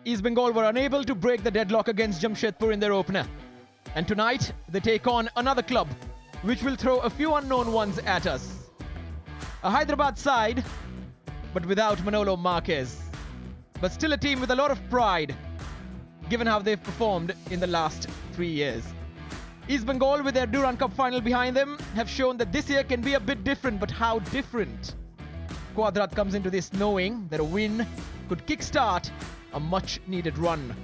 East Bengal were unable to break the deadlock against Jamshedpur in their opener. And tonight, they take on another club, which will throw a few unknown ones at us. A Hyderabad side, but without Manolo Marquez. But still a team with a lot of pride, given how they've performed in the last 3 years. East Bengal, with their Durand Cup final behind them, have shown that this year can be a bit different, but how different? Quadrat comes into this knowing that a win could kickstart a much-needed run.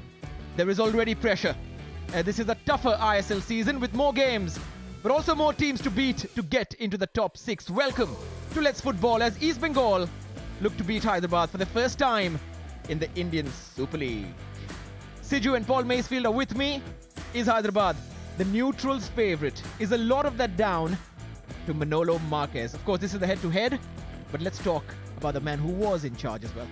There is already pressure. This is a tougher ISL season with more games, but also more teams to beat to get into the top 6. Welcome to Let's Football as East Bengal look to beat Hyderabad for the first time in the Indian Super League. Siju and Paul Macefield are with me. Is Hyderabad the neutrals' favourite? Is a lot of that down to Manolo Marquez? Of course, this is the head-to-head, but let's talk about the man who was in charge as well.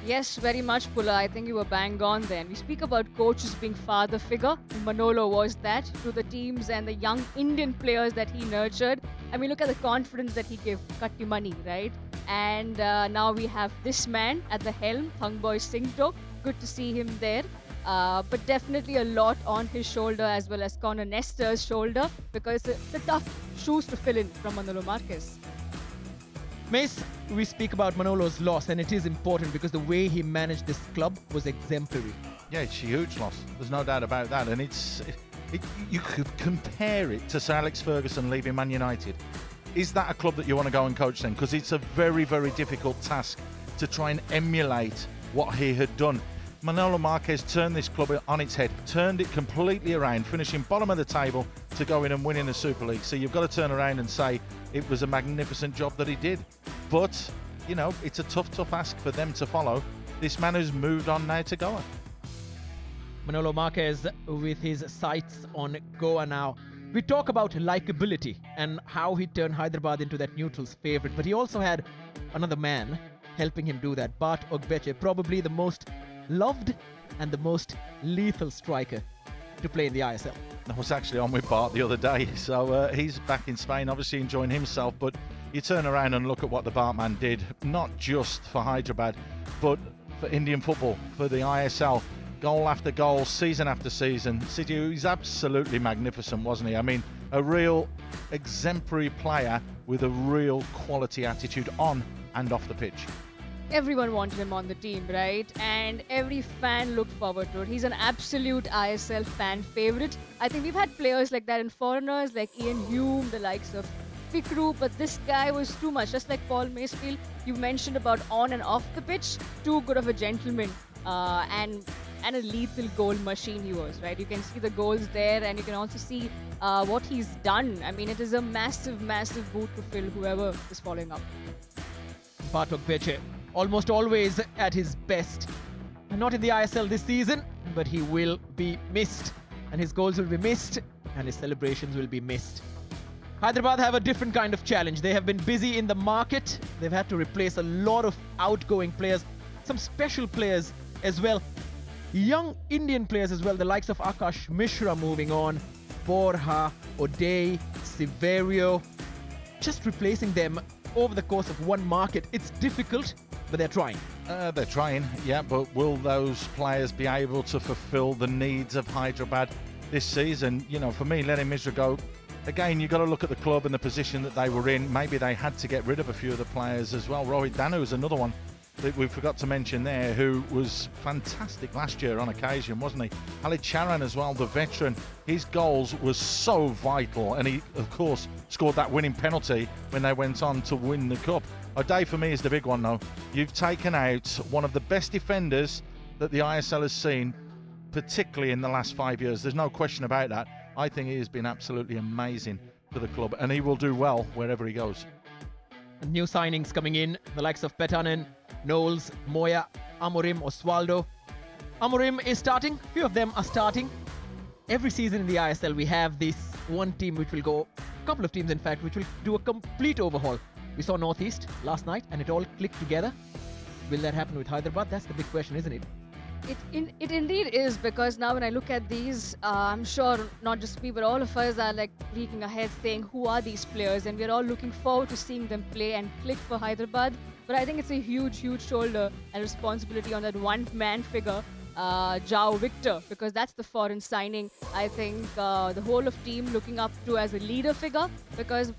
Yes, very much, Pula. I think you were bang on then. We speak about coaches being father figure. Manolo was that to the teams and the young Indian players that he nurtured. I mean, look at the confidence that he gave Katti Money, right? And now we have this man at the helm, Thangboy Singto. Good to see him there. But definitely a lot on his shoulder as well as Connor Nestor's shoulder, because it's a tough shoes to fill in from Manolo Marquez. Mace, we speak about Manolo's loss, and it is important because the way he managed this club was exemplary. Yeah, it's a huge loss. There's no doubt about that. And you could compare it to Sir Alex Ferguson leaving Man United. Is that a club that you want to go and coach then? Because it's a very, very difficult task to try and emulate what he had done. Manolo Marquez turned this club on its head, turned it completely around, finishing bottom of the table to go in and win in the Super League. So you've got to turn around and say it was a magnificent job that he did. But, you know, it's a tough ask for them to follow. This man has moved on now to Goa. Manolo Marquez with his sights on Goa now. We talk about likability and how he turned Hyderabad into that neutral's favourite, but he also had another man helping him do that. Bart Ogbeche, probably the most loved and the most lethal striker to play in the ISL. I was actually on with Bart the other day, so he's back in Spain, obviously enjoying himself. But you turn around and look at what the Bartman did, not just for Hyderabad, but for Indian football, for the ISL. Goal after goal, season after season. Sidhu, he's absolutely magnificent, wasn't he? I mean, a real exemplary player with a real quality attitude on and off the pitch. Everyone wanted him on the team, right? And every fan looked forward to it. He's an absolute ISL fan favorite. I think we've had players like that in foreigners, like Ian Hume, the likes of Fikru, but this guy was too much. Just like Paul Macefield, you mentioned about on and off the pitch, too good of a gentleman and a lethal goal machine he was, right? You can see the goals there, and you can also see what he's done. I mean, it is a massive boot to fill whoever is following up. Bart Ogbeche, almost always at his best. Not in the ISL this season, but he will be missed. And his goals will be missed, and his celebrations will be missed. Hyderabad have a different kind of challenge. They have been busy in the market. They've had to replace a lot of outgoing players, some special players as well. Young Indian players as well, the likes of Akash Mishra moving on, Borja, O'Day, Severio. Just replacing them over the course of one market. It's difficult, but they're trying. They're trying, yeah, but will those players be able to fulfill the needs of Hyderabad this season? You know, for me, letting Mishra go, again, you've got to look at the club and the position that they were in. Maybe they had to get rid of a few of the players as well. Rohit Danu is another one that we forgot to mention there, who was fantastic last year on occasion, wasn't he? Ali Charan as well, the veteran. His goals were so vital, and he, of course, scored that winning penalty when they went on to win the cup. O'Day for me is the big one, though. You've taken out one of the best defenders that the ISL has seen, particularly in the last 5 years. There's no question about that. I think he has been absolutely amazing for the club, and he will do well wherever he goes. New signings coming in, the likes of Petanen, Knowles, Moya, Amorim, Osvaldo. Amorim is starting. Few of them are starting. Every season in the ISL, we have this one team which will go, a couple of teams in fact, which will do a complete overhaul. We saw Northeast last night and it all clicked together. Will that happen with Hyderabad? That's the big question, isn't it? It indeed is, because now when I look at these, I'm sure not just me, but all of us are like leaping ahead saying, who are these players? And we're all looking forward to seeing them play and click for Hyderabad. But I think it's a huge shoulder and responsibility on that one-man figure Jao Victor, because that's the foreign signing. I think the whole of team looking up to as a leader figure.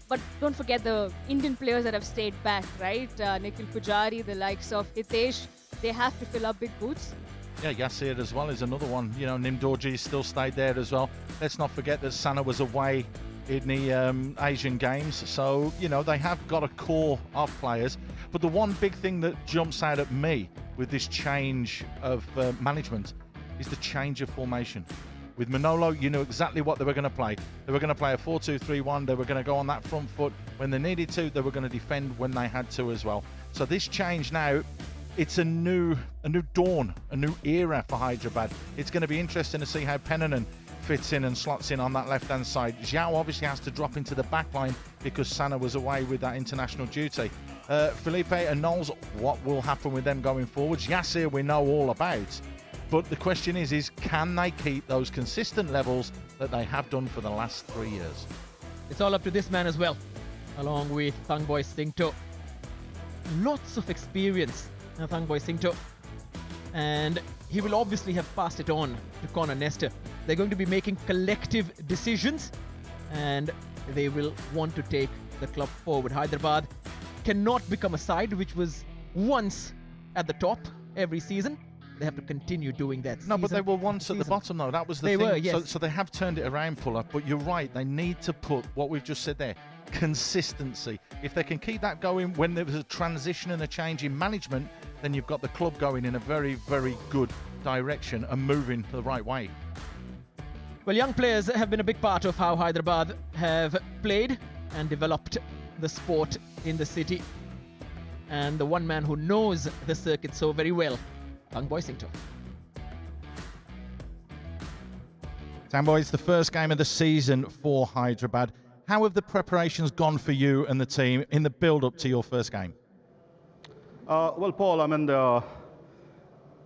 But don't forget the Indian players that have stayed back, right? Nikhil Pujari, the likes of Hitesh, they have to fill up big boots. Yeah, Yasir as well is another one. You know, Nimdorji still stayed there as well. Let's not forget that Sana was away in the Asian Games. So, you know, they have got a core of players. But the one big thing that jumps out at me with this change of management is the change of formation. With Manolo, you knew exactly what they were going to play. They were going to play a 4-2-3-1. They were going to go on that front foot when they needed to. They were going to defend when they had to as well. So this change now, it's a new dawn, a new era for Hyderabad. It's going to be interesting to see how Pennanen fits in and slots in on that left-hand side. Zhao obviously has to drop into the back line because Sana was away with that international duty. Felipe and Knowles, what will happen with them going forwards? Yasir we know all about, but the question is can they keep those consistent levels that they have done for the last 3 years? It's all up to this man as well, along with Thangboy Singto. Lots of experience, Thangboy Singto. And he will obviously have passed it on to Connor Nestor. They're going to be making collective decisions and they will want to take the club forward. Hyderabad cannot become a side which was once at the top every season. They have to continue doing that. No, but they were once at the bottom, though. That was the thing. They were, yes. So they have turned it around, Puller. But you're right. They need to put what we've just said there, consistency. If they can keep that going when there was a transition and a change in management, then you've got the club going in a very, very good direction and moving the right way. Well, young players have been a big part of how Hyderabad have played and developed the sport in the city. And the one man who knows the circuit so very well, Thangboy Singto. Thangboy, it's the first game of the season for Hyderabad. How have the preparations gone for you and the team in the build-up to your first game? Well, Paul, I mean,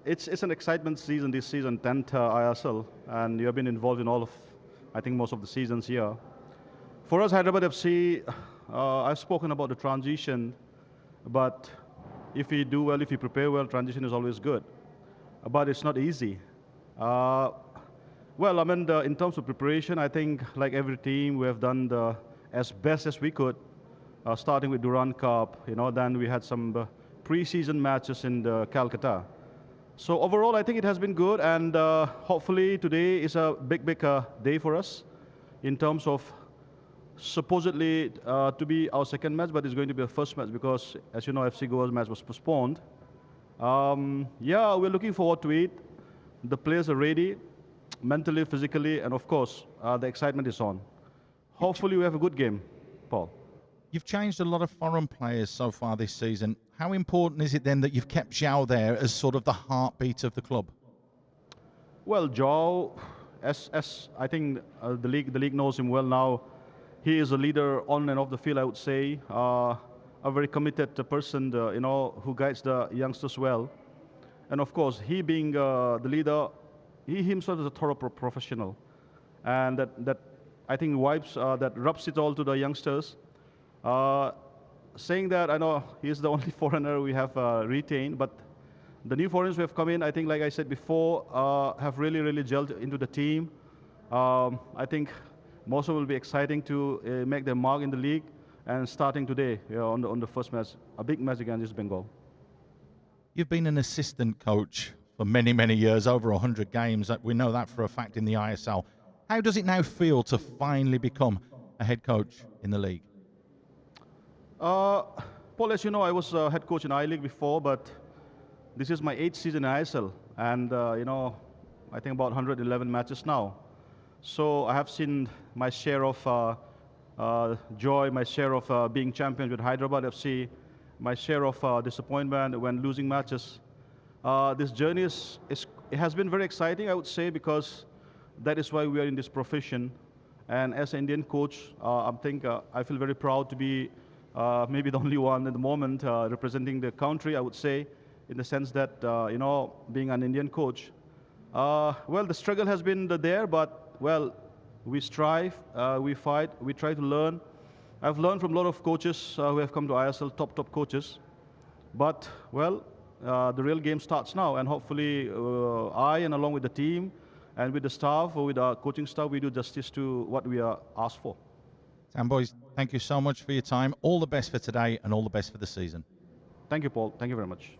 it's an excitement season this season, 10th ISL, and you have been involved in all of, I think, most of the seasons here. For us, Hyderabad FC, I've spoken about the transition, but if we do well, if we prepare well, transition is always good. But it's not easy. Well, I mean, in terms of preparation, I think, like every team, we have done as best as we could, starting with Durand Cup. You know, then we had some pre-season matches in Kolkata. So overall, I think it has been good, and hopefully today is a big day for us in terms of supposedly to be our second match, but it's going to be our first match because, as you know, FC Goa's match was postponed. Yeah, we're looking forward to it. The players are ready, mentally, physically, and of course, the excitement is on. Hopefully we have a good game, Paul. You've changed a lot of foreign players so far this season. How important is it then that you've kept Zhao there as sort of the heartbeat of the club? Well, Zhao, as I think the league knows him well now, he is a leader on and off the field, I would say. A very committed person, you know, who guides the youngsters well. And of course, he being the leader, he himself is a thorough professional. And that I think that rubs it all to the youngsters. Saying that, I know he's the only foreigner we have retained, but the new foreigners who have come in, I think, like I said before, have really gelled into the team. I think most of it will be exciting to make their mark in the league, and starting today on the first match, a big match against East Bengal. You've been an assistant coach for many, many years, over 100 games. We know that for a fact in the ISL. How does it now feel to finally become a head coach in the league? Paul, as you know, I was head coach in I-League before, but this is my 8th season in ISL, and you know, I think about 111 matches now. So I have seen my share of joy, my share of being champions with Hyderabad FC, my share of disappointment when losing matches. This journey it has been very exciting, I would say, because that is why we are in this profession. And as an Indian coach, I feel very proud to be maybe the only one at the moment representing the country, I would say, in the sense that, you know, being an Indian coach. Well, the struggle has been there, but, well, we strive, we fight, we try to learn. I've learned from a lot of coaches who have come to ISL, top coaches. But, well, the real game starts now, and hopefully I and along with the team and with the staff or with our coaching staff, we do justice to what we are asked for. Sam boys, thank you so much for your time. All the best for today and all the best for the season. Thank you, Paul. Thank you very much.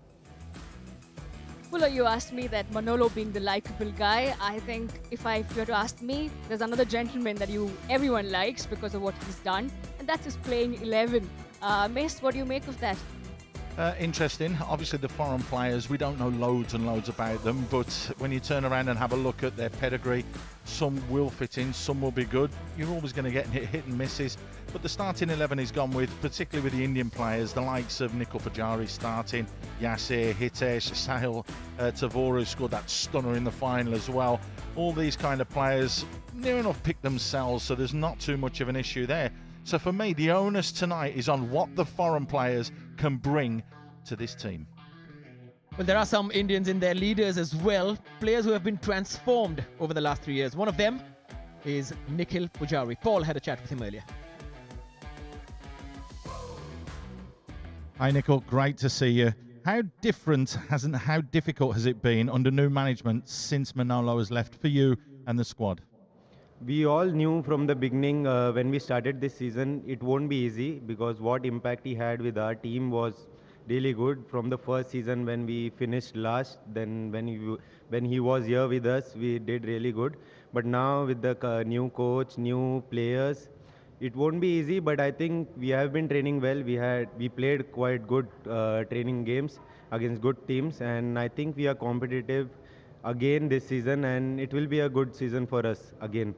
Fuller, you asked me that Manolo being the likable guy. I think if you were to ask me, there's another gentleman that everyone likes because of what he's done, and that's his playing 11. Mace, what do you make of that? Interesting. Obviously, the foreign players, we don't know loads and loads about them, but when you turn around and have a look at their pedigree, some will fit in, some will be good. You're always going to get hit and misses. But the starting 11 he's gone with, particularly with the Indian players, the likes of Nikil Pujari starting, Yasir, Hitesh, Sahil, Tavora, who scored that stunner in the final as well. All these kind of players near enough pick themselves, so there's not too much of an issue there. So for me, the onus tonight is on what the foreign players can bring to this team. Well, there are some Indians in their leaders as well, players who have been transformed over the last 3 years. One of them is Nikil Pujari. Paul had a chat with him earlier. Hi Nikil, great to see you. How difficult has it been under new management since Manolo has left for you and the squad? We all knew from the beginning when we started this season it won't be easy, because what impact he had with our team was really good. From the first season when we finished last, then when he was here with us, we did really good. But now with the new coach, new players, it won't be easy. But I think we have been training well. We played quite good training games against good teams, and I think we are competitive again this season, and it will be a good season for us again.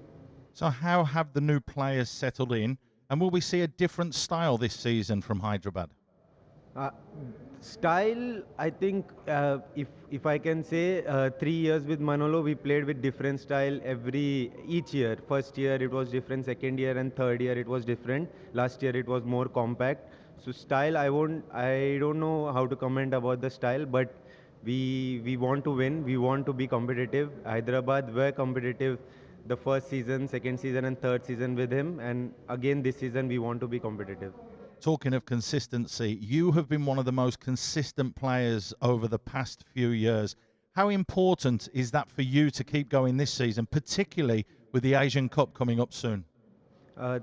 So how have the new players settled in, and will we see a different style this season from Hyderabad? Style, I think, if I can say, 3 years with Manolo, we played with different style each year. First year it was different, second year and third year it was different. Last year it was more compact. So style, I don't know how to comment about the style, but we want to win. We want to be competitive. Hyderabad were competitive the first season, second season and third season with him, and again this season we want to be competitive. Talking of consistency, you have been one of the most consistent players over the past few years. How important is that for you to keep going this season, particularly with the Asian Cup coming up soon?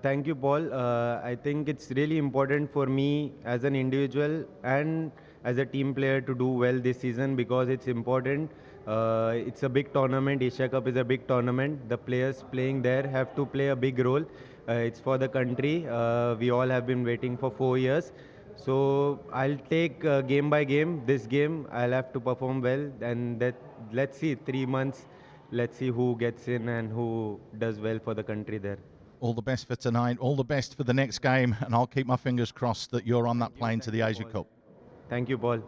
Thank you, Paul. I think it's really important for me as an individual and as a team player to do well this season, because it's important. It's a big tournament. Asia Cup is a big tournament. The players playing there have to play a big role. It's for the country. We all have been waiting for 4 years. So I'll take game by game. This game I'll have to perform well, and let's see, 3 months, let's see who gets in and who does well for the country there. All the best for tonight, all the best for the next game, and I'll keep my fingers crossed that you're on that plane to the Asia Cup. Thank you, Paul.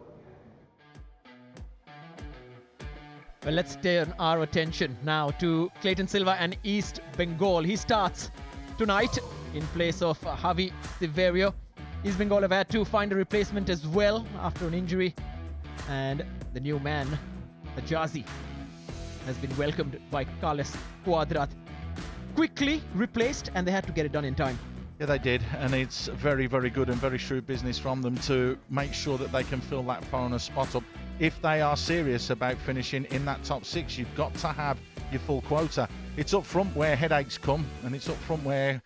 Well, let's turn our attention now to Clayton Silva and East Bengal. He starts tonight in place of Javi Severio. East Bengal have had to find a replacement as well after an injury, and the new man, Ajazi, has been welcomed by Carlos Cuadrat. Quickly replaced, and they had to get it done in time. Yeah, they did, and it's very, very good and very shrewd business from them to make sure that they can fill that foreigner spot up. If they are serious about finishing in that top 6, you've got to have your full quota. It's up front where headaches come, and it's up front where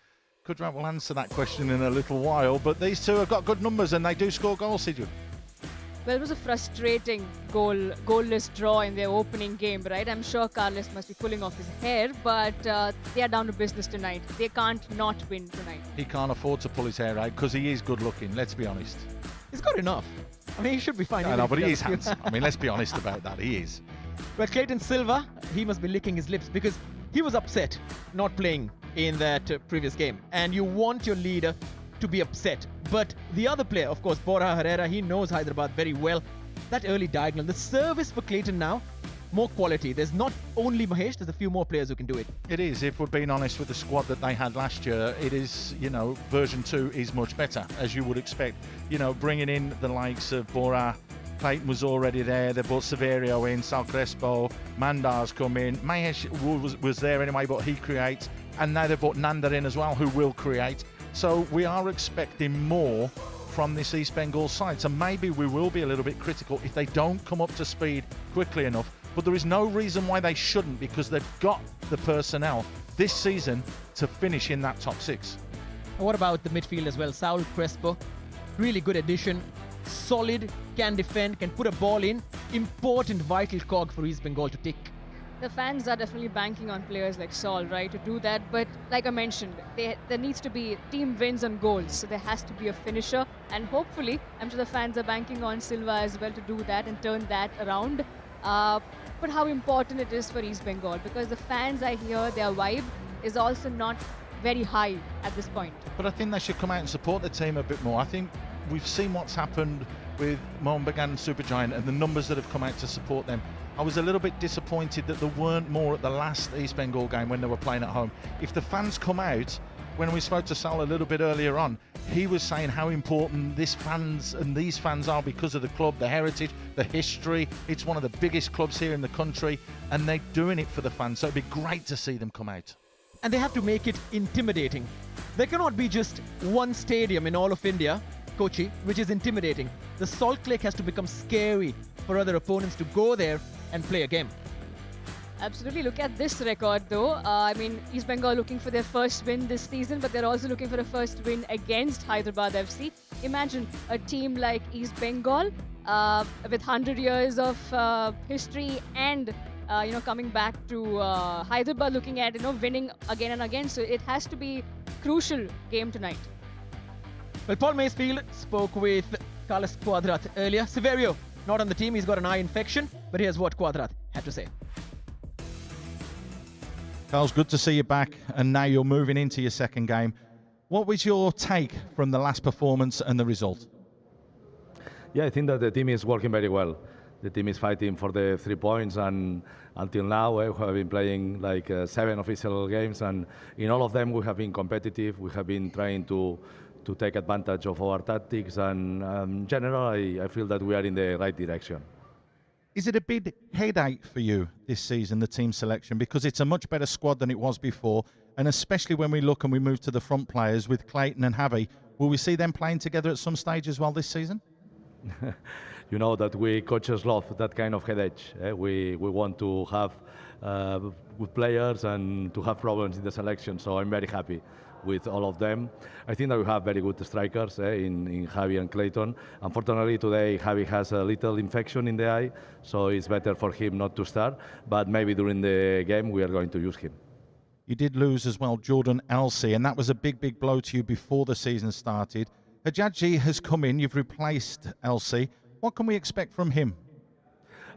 Kudrat will answer that question in a little while, but these two have got good numbers and they do score goals, Sidhu. Well, it was a frustrating goalless draw in their opening game, right? I'm sure Carlos must be pulling off his hair, but they are down to business tonight. They can't not win tonight. He can't afford to pull his hair out because he is good looking, let's be honest. He's got enough. I mean, he should be fine. I know, but he is handsome. I mean, let's be honest about that. He is. Well, Clayton Silva, he must be licking his lips because he was upset not playing in that previous game. And you want your leader to be upset. But the other player, of course, Bora Herrera, he knows Hyderabad very well. That early diagonal, the service for Clayton now, more quality. There's not only Mahesh, there's a few more players who can do it. It is. If we're being honest with the squad that they had last year, it is, version 2 is much better, as you would expect. Bringing in the likes of Bora, Clayton was already there. They brought Severio in, Sal Crespo, Mandar's come in. Mahesh was there anyway, but he creates. And now they've brought Nanda in as well, who will create. So we are expecting more from this East Bengal side. So maybe we will be a little bit critical if they don't come up to speed quickly enough. But there is no reason why they shouldn't, because they've got the personnel this season to finish in that top 6. What about the midfield as well? Saul Crespo, really good addition. Solid, can defend, can put a ball in. Important, vital cog for East Bengal to tick. The fans are definitely banking on players like Saul, right, to do that. But like I mentioned, there needs to be team wins on goals. So there has to be a finisher. And hopefully, I'm sure the fans are banking on Silva as well to do that and turn that around. But how important it is for East Bengal, because the fans, I hear their vibe is also not very high at this point. But I think they should come out and support the team a bit more. I think we've seen what's happened with Mohun Bagan Supergiant and the numbers that have come out to support them. I was a little bit disappointed that there weren't more at the last East Bengal game when they were playing at home. If the fans come out, when we spoke to Sal a little bit earlier on, he was saying how important these fans are because of the club, the heritage, the history. It's one of the biggest clubs here in the country, and they're doing it for the fans. So it'd be great to see them come out. And they have to make it intimidating. There cannot be just one stadium in all of India, Kochi, which is intimidating. The Salt Lake has to become scary for other opponents to go there and play a game. Absolutely. Look at this record, though. I mean, East Bengal looking for their first win this season, but they're also looking for a first win against Hyderabad FC. Imagine a team like East Bengal with 100 years of history and coming back to Hyderabad, looking at winning again and again. So it has to be crucial game tonight. Well, Paul Maysfield spoke with Carlos Quadrat earlier. Severio not on the team. He's got an eye infection, but here's what Quadrat had to say. Carl's, good to see you back, and now you're moving into your second game. What was your take from the last performance and the result? Yeah, I think that the team is working very well. The team is fighting for the 3 points, and until now we have been playing like 7 official games, and in all of them we have been competitive. We have been trying to take advantage of our tactics, and in general I feel that we are in the right direction. Is it a big headache for you this season, the team selection? Because it's a much better squad than it was before, and especially when we look and we move to the front players with Clayton and Javi, will we see them playing together at some stage as well this season? You know that we coaches love that kind of headache. We want to have good players and to have problems in the selection, so I'm very happy with all of them. I think that we have very good strikers in Javi and Clayton. Unfortunately today Javi has a little infection in the eye, so it's better for him not to start, but maybe during the game we are going to use him. You did lose as well Jordan Elsey, and that was a big blow to you before the season started. Hajaji has come in, you've replaced Elsey. What can we expect from him?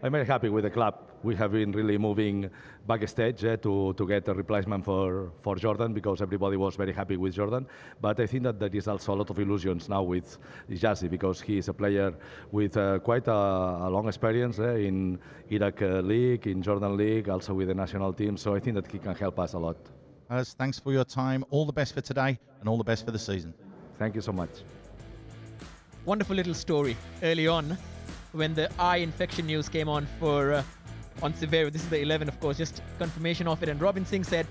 I'm very happy with the club. We have been really moving backstage to get a replacement for Jordan, because everybody was very happy with Jordan. But I think that there is also a lot of illusions now with Jazzy, because he is a player with quite a long experience in Iraq League, in Jordan League, also with the national team. So I think that he can help us a lot. Thanks for your time. All the best for today and all the best for the season. Thank you so much. Wonderful little story early on when the eye infection news came on for on Severio. This is the 11, of course, just confirmation of it. And Robin Singh said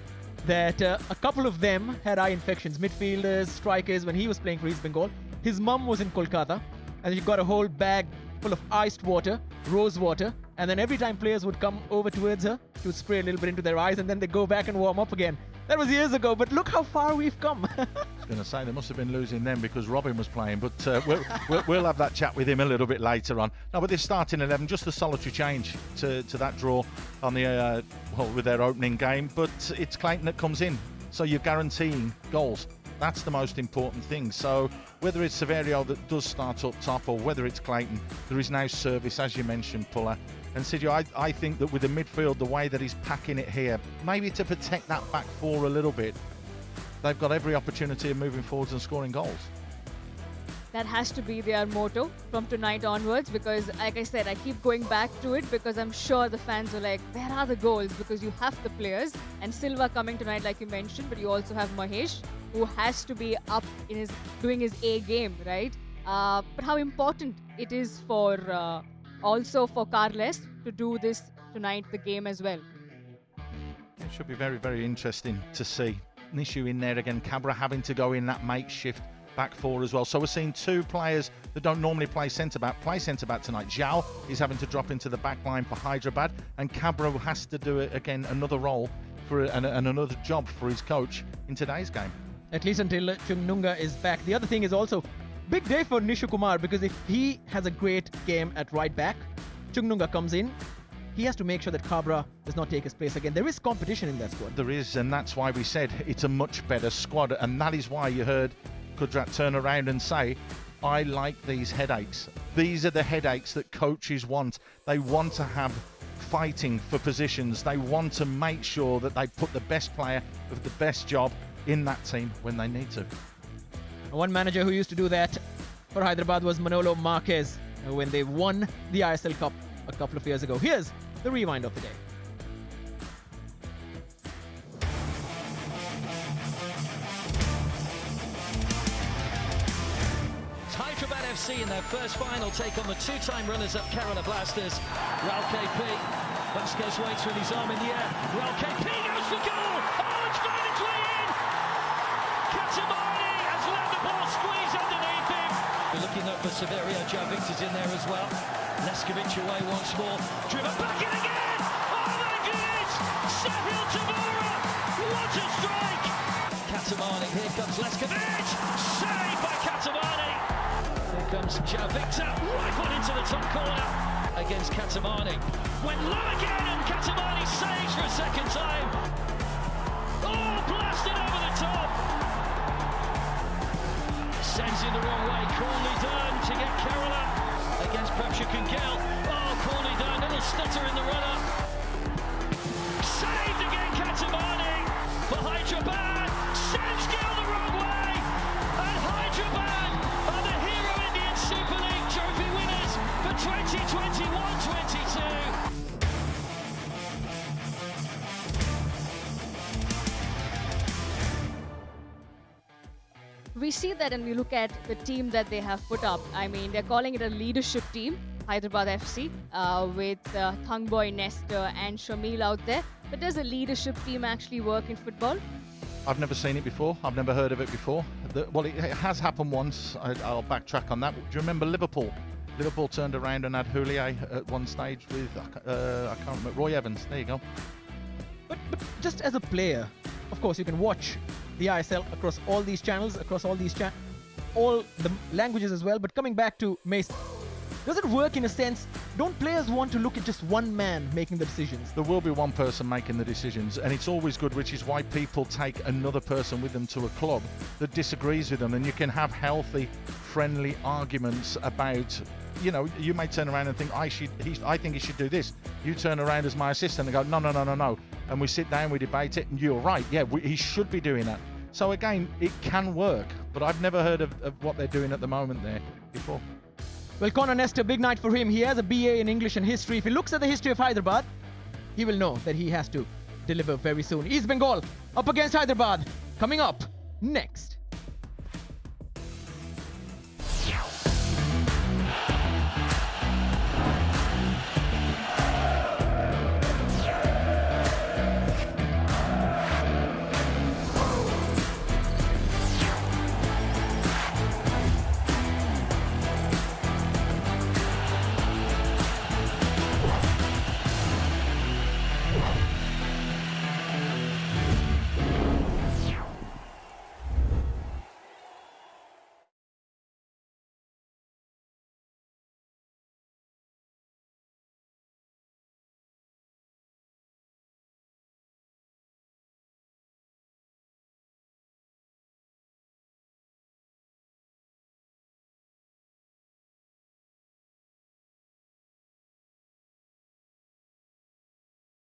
that a couple of them had eye infections, midfielders, strikers, when he was playing for East Bengal. His mum was in Kolkata, and she got a whole bag full of iced water, rose water, and then every time players would come over towards her, she would spray a little bit into their eyes, and then they go back and warm up again. That was years ago, but look how far we've come. I was going to say they must have been losing them because Robin was playing, but we'll have that chat with him a little bit later on. Now, with this starting 11, just a solitary change to that draw on the with their opening game, but it's Clayton that comes in, so you're guaranteeing goals. That's the most important thing. So whether it's Severio that does start up top or whether it's Clayton, there is now service, as you mentioned, Puller. And Sergio, I think that with the midfield, the way that he's packing it here, maybe to protect that back four a little bit, they've got every opportunity of moving forwards and scoring goals. That has to be their motto from tonight onwards, because like I said, I keep going back to it because I'm sure the fans are like, where are the goals? Because you have the players, and Silva coming tonight like you mentioned, but you also have Mahesh, who has to be up in doing his A game, right? But how important it is for also for Carles to do this tonight, the game as well. It should be very, very interesting to see. Nishu in there again, Cabra having to go in that makeshift back four as well. So we're seeing two players that don't normally play centre-back tonight. Zhao is having to drop into the back line for Hyderabad, and Cabra has to do it again, another role for and another job for his coach in today's game. At least until Chungnunga is back. The other thing is also big day for Nishu Kumar, because if he has a great game at right back, Chungnunga comes in, he has to make sure that Cabra does not take his place again. There is competition in that squad. There is, and that's why we said it's a much better squad, and that is why you heard Kudrat turn around and say, I like these headaches. These are the headaches that coaches want. They want to have fighting for positions. They want to make sure that they put the best player with the best job in that team when they need to. One manager who used to do that for Hyderabad was Manolo Marquez when they won the ISL Cup a couple of years ago. Here's the rewind of the day. Hyderabad FC in their first final take on the two-time runners-up Kerala Blasters. Raul KP, Vasquez waits with his arm in the air. Raul KP goes for goal! Oh, it's found its way in! Katamani has let the ball squeeze underneath him. We're looking up for Severio. Joe Victor's in there as well. Leskovic away once more. Driven back in again! Oh my goodness! Sahil Tamura! What a strike! Katamani, here comes Leskovic! Saved by Katamani! Here comes Joe Victor, rifled into the top corner against Katamani. Went low again, and Katamani saves for a second time. Oh, blasted over the top. Sends in the wrong way. Coolly done to get Kerala against Prabhshakan Gill. Oh, coolly done. Little stutter in the run-up. Saved again, Katamani for Hyderabad. Sends Gill the wrong way, and Hyderabad are the Hero Indian Super League trophy winners for 2021-22. We see that and we look at the team that they have put up. I mean, they're calling it a leadership team, Hyderabad FC, with Thangboy, Nestor and Shamil out there. But does a leadership team actually work in football? I've never seen it before. I've never heard of it before. Well, it has happened once. I'll backtrack on that. Do you remember Liverpool? Liverpool turned around and had Houllier at one stage with, I can't remember, Roy Evans. There you go. But just as a player, of course, you can watch the ISL across all these channels, across all the languages as well. But coming back to Mace, does it work in a sense? Don't players want to look at just one man making the decisions? There will be one person making the decisions, and it's always good, which is why people take another person with them to a club that disagrees with them, and you can have healthy, friendly arguments about, you know, you may turn around and think, I think he should do this. You turn around as my assistant and go, no. And we sit down, we debate it, and you're right, yeah, he should be doing that. So again, it can work, but I've never heard of what they're doing at the moment there before. Well, Connor Nestor, big night for him. He has a BA in English and history. If he looks at the history of Hyderabad, he will know that he has to deliver very soon. East Bengal up against Hyderabad. Coming up next.